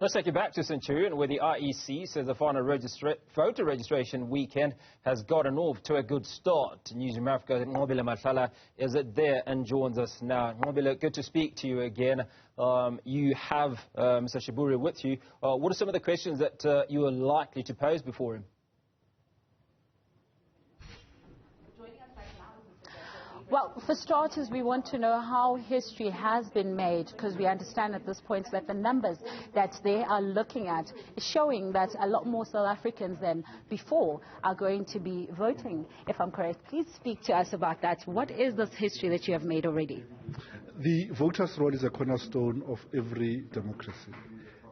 Let's take you back to Centurion, where the IEC says the final voter registration weekend has gotten off to a good start. Newzroom Afrika Nqobile Madlala is there and joins us now. Nqobile, good to speak to you again. You have Mr. Shiburi with you. What are some of the questions that you are likely to pose before him? Well, for starters, we want to know how history has been made, because we understand at this point that the numbers that they are looking at is showing that a lot more South Africans than before are going to be voting, if I'm correct. Please speak to us about that. What is this history that you have made already? The voters' roll is a cornerstone of every democracy,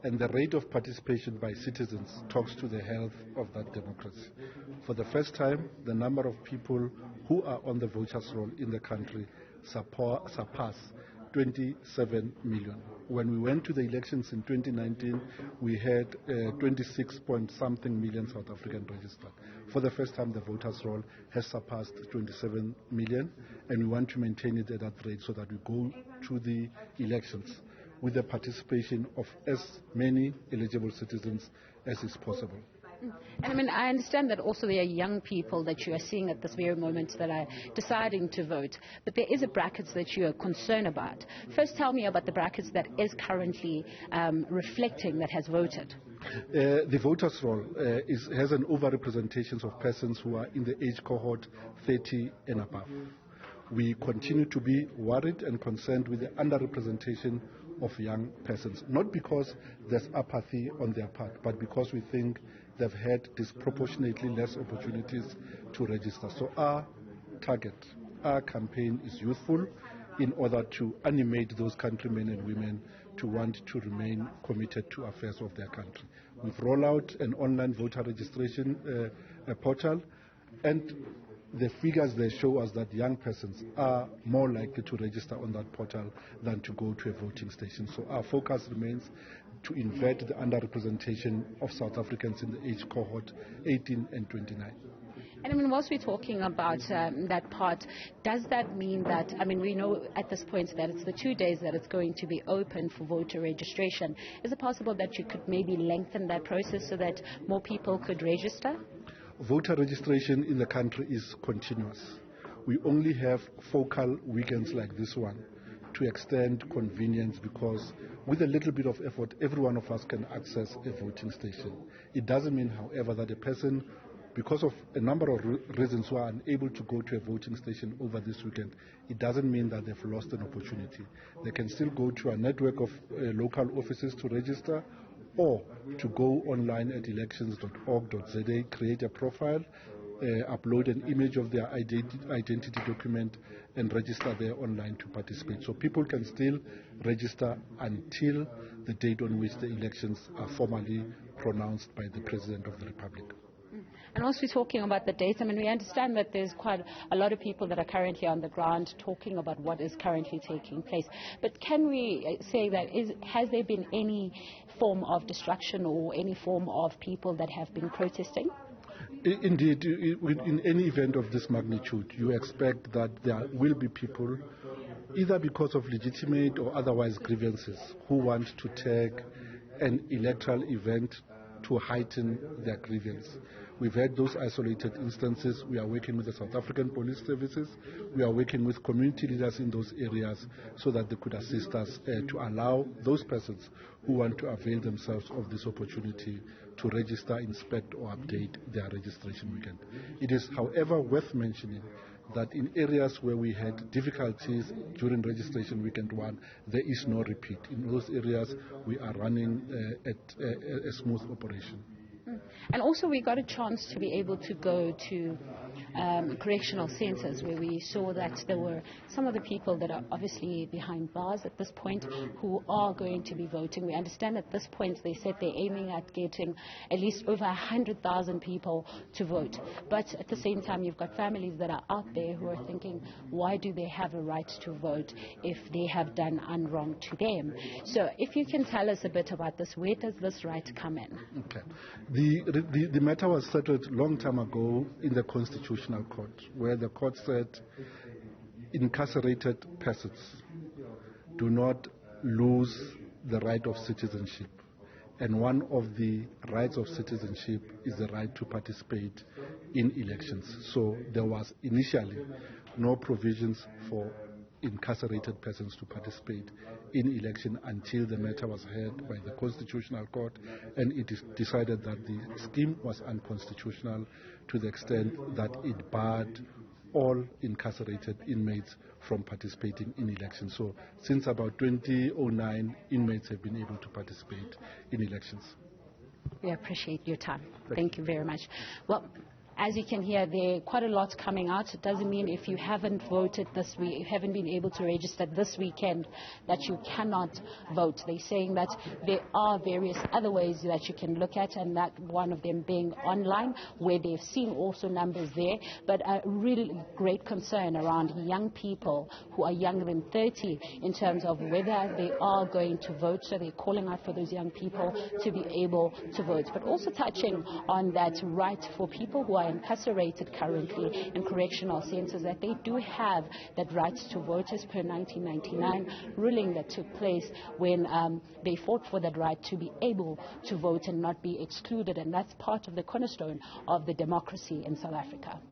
and the rate of participation by citizens talks to the health of that democracy. For the first time, the number of people who are on the voters' roll in the country surpass 27 million. When we went to the elections in 2019, we had 26-point-something million South African registered. For the first time, the voters' roll has surpassed 27 million, and we want to maintain it at that rate so that we go to the elections with the participation of as many eligible citizens as is possible. And I mean, I understand that also there are young people that you are seeing at this very moment that are deciding to vote, but there is a bracket that you are concerned about. First, tell me about the brackets that is currently reflecting that has voted. The voters' roll has an overrepresentation of persons who are in the age cohort 30 and above. We continue to be worried and concerned with the underrepresentation of young persons, not because there's apathy on their part, but because we think they've had disproportionately less opportunities to register. So our target, our campaign is youthful in order to animate those countrymen and women to want to remain committed to affairs of their country. We've rolled out an online voter registration portal, and the figures there show us that young persons are more likely to register on that portal than to go to a voting station. So our focus remains to invert the underrepresentation of South Africans in the age cohort 18 and 29. And I mean, whilst we're talking about that part, does that mean that, I mean, we know at this point that it's the 2 days that it's going to be open for voter registration. Is it possible that you could maybe lengthen that process so that more people could register? Voter registration in the country is continuous. We only have focal weekends like this one to extend convenience, because with a little bit of effort, every one of us can access a voting station. It doesn't mean, however, that a person, because of a number of reasons, who are unable to go to a voting station over this weekend, it doesn't mean that they've lost an opportunity. They can still go to a network of local offices to register, or to go online at elections.org.za, create a profile, upload an image of their identity document, and register there online to participate. So people can still register until the date on which the elections are formally pronounced by the President of the Republic. And also we're talking about the dates. I mean, we understand that there's quite a lot of people that are currently on the ground talking about what is currently taking place. But can we say that has there been any form of destruction or any form of people that have been protesting? Indeed, in any event of this magnitude, you expect that there will be people, either because of legitimate or otherwise grievances, who want to take an electoral event to heighten their grievance. We've had those isolated instances. We are working with the South African Police Services. We are working with community leaders in those areas so that they could assist us to allow those persons who want to avail themselves of this opportunity to register, inspect, or update their registration weekend. It is, however, worth mentioning that in areas where we had difficulties during registration weekend one, there is no repeat. In those areas, we are running at a smooth operation. And also we got a chance to be able to go to correctional centres, where we saw that there were some of the people that are obviously behind bars at this point who are going to be voting. We understand at this point they said they're aiming at getting at least over 100,000 people to vote. But at the same time, you've got families that are out there who are thinking, why do they have a right to vote if they have done unwrong to them? So if you can tell us a bit about this, where does this right come in? Okay. The matter was settled a long time ago in the Constitutional Court, where the court said incarcerated persons do not lose the right of citizenship And one of the rights of citizenship is the right to participate in elections. So there was initially no provisions for incarcerated persons to participate in election until the matter was heard by the Constitutional Court, and it is decided that the scheme was unconstitutional to the extent that it barred all incarcerated inmates from participating in elections. So since about 2009, inmates have been able to participate in elections. We appreciate your time. Thank you very much. Well, as you can hear, there are quite a lot coming out. It doesn't mean if you haven't voted this week, you haven't been able to register this weekend, that you cannot vote. They're saying that there are various other ways that you can look at, and that one of them being online, where they've seen also numbers there, but a really great concern around young people who are younger than 30 in terms of whether they are going to vote. So they're calling out for those young people to be able to vote, but also touching on that right for people who are incarcerated currently in correctional centers, that they do have that right to vote as per 1999 ruling that took place when they fought for that right to be able to vote and not be excluded, and that's part of the cornerstone of the democracy in South Africa.